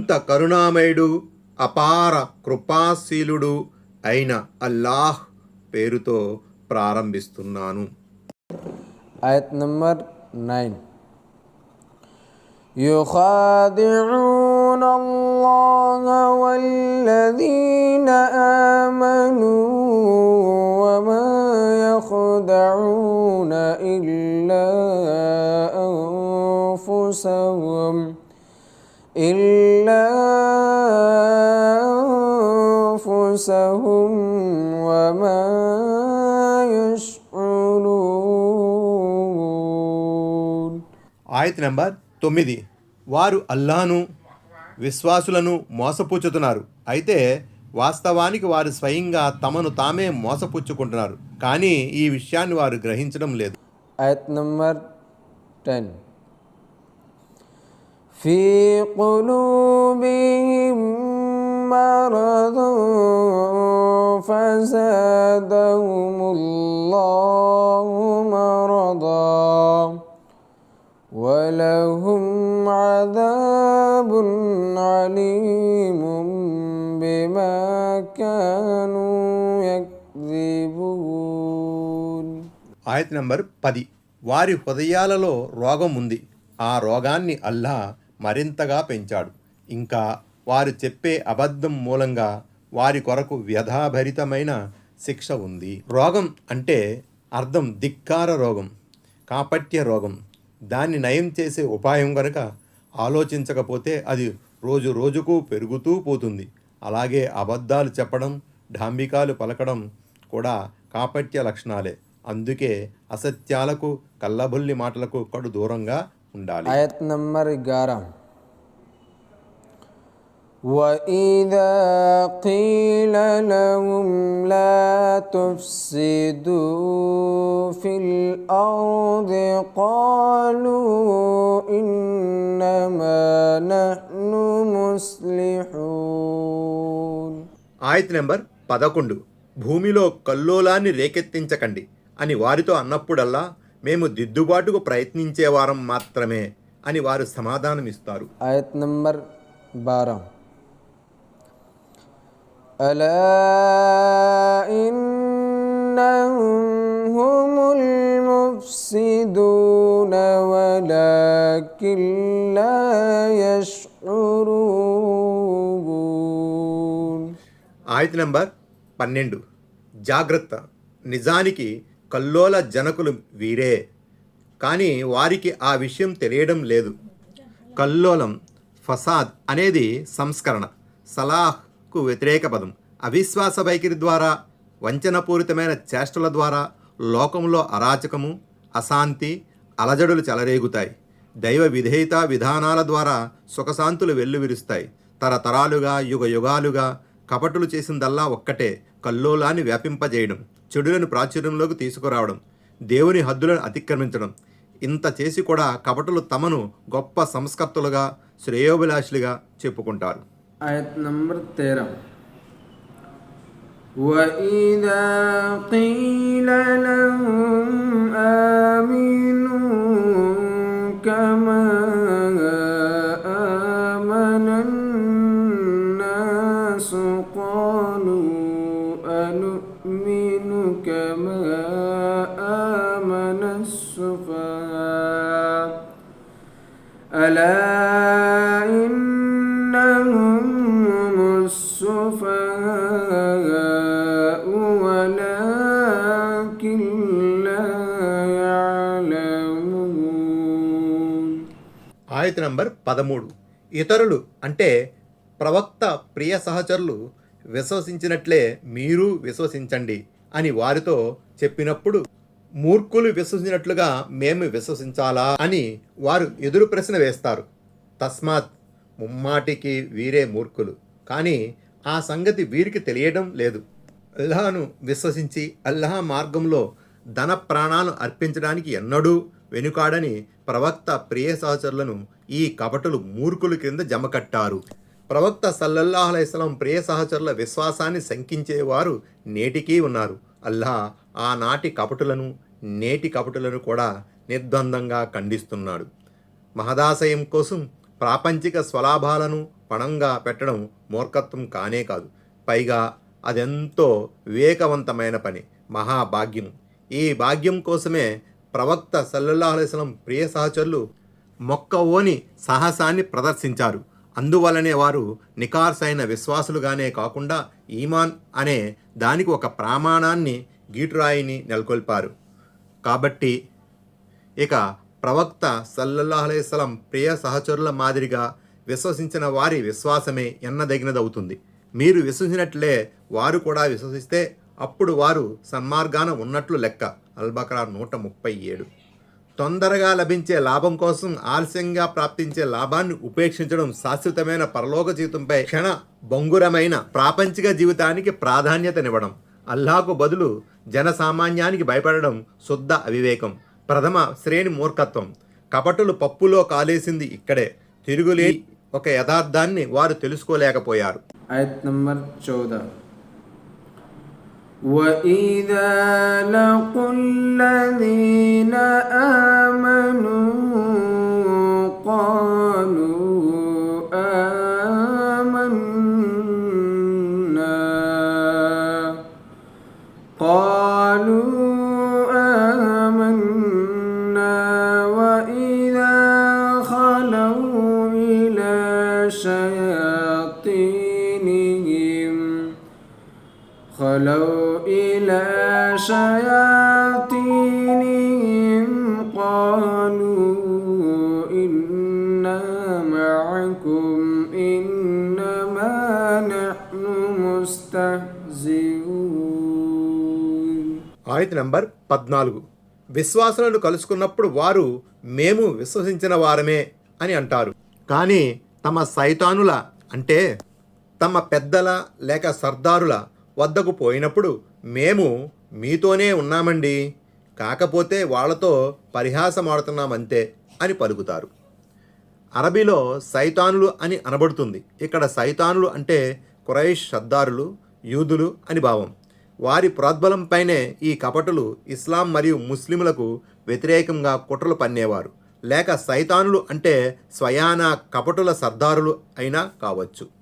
అనంత కరుణామయుడు అపార కృపాశీలుడు అయిన అల్లాహ్ పేరుతో ప్రారంభిస్తున్నాను. ఆయత్ నంబర్ 9. يخادعون الله والذين آمنوا وما يخدعون إلا أنفسهم وما يشعرون. ఆయత్ నంబర్ 9. వారు అల్లాను విశ్వాసులను మోసపుచ్చుతున్నారు, అయితే వాస్తవానికి వారు స్వయంగా తమను తామే మోసపుచ్చుకుంటున్నారు, కానీ ఈ విషయాన్ని వారు గ్రహించడం లేదు. ఆయత్ నంబర్ 10. ఫీ ఖులూబిహిం మరదున్ ఫజాదహుముల్లాహు మరదా వలహుం అదాబున్ అలీముం బిమా కానూ యక్జిబూన్. ఆయత్ నంబర్ 10. వారి హృదయాలలో రోగం ఉంది, ఆ రోగాన్ని అల్లా మరింతగా పెంచాడు. ఇంకా వారు చెప్పే అబద్ధం మూలంగా వారి కొరకు వ్యధాభరితమైన శిక్ష ఉంది. రోగం అంటే అర్థం ధిక్కార రోగం, కాపట్య రోగం. దాన్ని నయం చేసే ఉపాయం కనుక ఆలోచించకపోతే అది రోజు రోజుకు పెరుగుతూ పోతుంది. అలాగే అబద్ధాలు చెప్పడం, డాంబికాలు పలకడం కూడా కాపట్య లక్షణాలే. అందుకే అసత్యాలకు, కల్లబుల్లి మాటలకు కడు దూరంగా ఉండాలి. ఆయత్ నంబర్ 11. وَإِذَا قِيلَ لَهُمْ لَا تُفْسِدُوا فِي الْأَرْضِ قَالُوا إِنَّمَا نَحْنُ مُصْلِحُونَ. ఆయత్ నంబర్ 11. భూమిలో కల్లోలాన్ని రేకెత్తించకండి అని వారితో అన్నప్పుడల్లా మేము దిద్దుబాటుకు ప్రయత్నించేవారం మాత్రమే అని వారు సమాధానమిస్తారు. ఆయత్ నంబర్ 12. అలా ఇన్నహుం హుముల్ ముఫ్సిదూన వలాకిన్ లా యష్ఉరూన్. ఆయత్ నంబర్ 12. జాగ్రత్త, నిజానికి కల్లోల జనకులు వీరే, కానీ వారికి ఆ విషయం తెలియడం లేదు. కల్లోలం, ఫసాద్ అనేది సంస్కరణ, సలాహ్కు వ్యతిరేక పదం. అవిశ్వాస వైఖరి ద్వారా, వంచనపూరితమైన చేష్టల ద్వారా లోకంలో అరాచకము, అశాంతి, అలజడులు చెలరేగుతాయి. దైవ విధేయత విధానాల ద్వారా సుఖశాంతులు వెల్లువిరుస్తాయి. తరతరాలుగా, యుగ యుగాలుగా కపటులు చేసిందల్లా ఒక్కటే, కల్లోలాన్ని వ్యాపింపజేయడం, చెడులను ప్రాచుర్యంలోకి తీసుకురావడం, దేవుని హద్దులను అతిక్రమించడం. ఇంత చేసి కూడా కపటులు తమను గొప్ప సంస్కర్తలుగా, శ్రేయోభిలాషులుగా చెప్పుకుంటారు. ఆయత్ నంబర్ 13. وَإِذَا قِيلَ لَهُمْ آمِنُوا كَمَا آمَنَ النَّاسُ قَالُوا أَنُؤْمِنُ كَمَا آمَنَ السُّفَهَاءُ أَلَا إِنَّهُمْ هُمُ السُّفَهَاءُ وَلَكِنْ لَا يَعْلَمُونَ. ఆయత్ నంబర్ 13. ఇతరులు అంటే ప్రవక్త ప్రియ సహచరులు విశ్వసించినట్లే మీరు విశ్వసించండి అని వారితో చెప్పినప్పుడు, మూర్ఖులు విశ్వసించినట్లుగా మేము విశ్వసించాలా అని వారు ఎదురు ప్రశ్న వేస్తారు. తస్మాత్, ముమ్మాటికి వీరే మూర్ఖులు, కానీ ఆ సంగతి వీరికి తెలియడం లేదు. అల్లాహను విశ్వసించి అల్లాహ్ మార్గంలో ధన ప్రాణాలను అర్పించడానికి ఎన్నడూ వెనుకాడని ప్రవక్త ప్రియ సహచరులను ఈ కపటులు మూర్ఖుల క్రింద జమకట్టారు. ప్రవక్త సల్లల్లాహు అలైహి వసల్లం ప్రియ సహచరుల విశ్వాసాన్ని శంకించేవారు నేటికీ ఉన్నారు. అల్లాహ్ ఆనాటి కపటులను, నేటి కపటులను కూడా నిర్ద్వందంగా ఖండిస్తున్నాడు. మహదాశయం కోసం ప్రాపంచిక స్వలాభాలను పణంగా పెట్టడం మూర్ఖత్వం కానే కాదు, పైగా అదెంతో వివేకవంతమైన పని, మహాభాగ్యం. ఈ భాగ్యం కోసమే ప్రవక్త సల్లల్లాహు అలైహి వసల్లం ప్రియ సహచరులు మొక్కవోని సాహసాన్ని ప్రదర్శించారు. అందువలనే వారు నికార్సైన విశ్వాసులుగానే కాకుండా ఈమాన్ అనే దానికి ఒక ప్రమాణాన్ని, గీటురాయిని నెలకొల్పారు. కాబట్టి ఇక ప్రవక్త సల్లల్లాహు అలైహి వసల్లం ప్రియ సహచరుల మాదిరిగా విశ్వసించిన వారి విశ్వాసమే ఎన్నదగినదవుతుంది. మీరు విశ్వసించినట్లే వారు కూడా విశ్వసిస్తే అప్పుడు వారు సన్మార్గాన ఉన్నట్లు లెక్క. అల్-బకరా 137. తొందరగా లభించే లాభం కోసం ఆలస్యంగా ప్రాప్తించే లాభాన్ని ఉపేక్షించడం శాశ్వతమైన పరలోక జీవితంపై క్షణ భంగురమైన ప్రాపంచిక జీవితానికి ప్రాధాన్యతనివ్వడం. అల్లాహకు బదులు జనసామాన్యానికి భయపడడం శుద్ధ అవివేకం, ప్రథమ శ్రేణి మూర్ఖత్వం. కపటులు పప్పులో కాలేసింది ఇక్కడే. తిరుగులే ఒక యథార్థాన్ని వారు తెలుసుకోలేకపోయారు. आयत नंबर 14. وَإِذَا لَقُوا الَّذِينَ آمَنُوا قَالُوا آمَنَّا وَإِذَا خَلَوْا إِلَى شياطينهم قالوا إنا معكم إنما نحن مستهزئون. ఆయత నంబర్ 14. విశ్వాసులను కలుసుకున్నప్పుడు వారు మేము విశ్వసించిన వారమే అని అంటారు. కానీ తమ సైతానుల అంటే తమ పెద్దల లేక సర్దారుల వద్దకు పోయినప్పుడు మేము మీతోనే ఉన్నామండి, కాకపోతే వాళ్లతో పరిహాసమాడుతున్నామంతే అని పలుకుతారు. అరబీలో సైతానులు అని అనబడుతుంది. ఇక్కడ సైతానులు అంటే ఖురైష్ సర్దారులు, యూదులు అని భావం. వారి ప్రోద్బలంపైనే ఈ కపటులు ఇస్లాం మరియు ముస్లింలకు వ్యతిరేకంగా కుట్రలు పన్నేవారు. లేక సైతానులు అంటే స్వయానా కపటుల సర్దారులు అయినా కావచ్చు.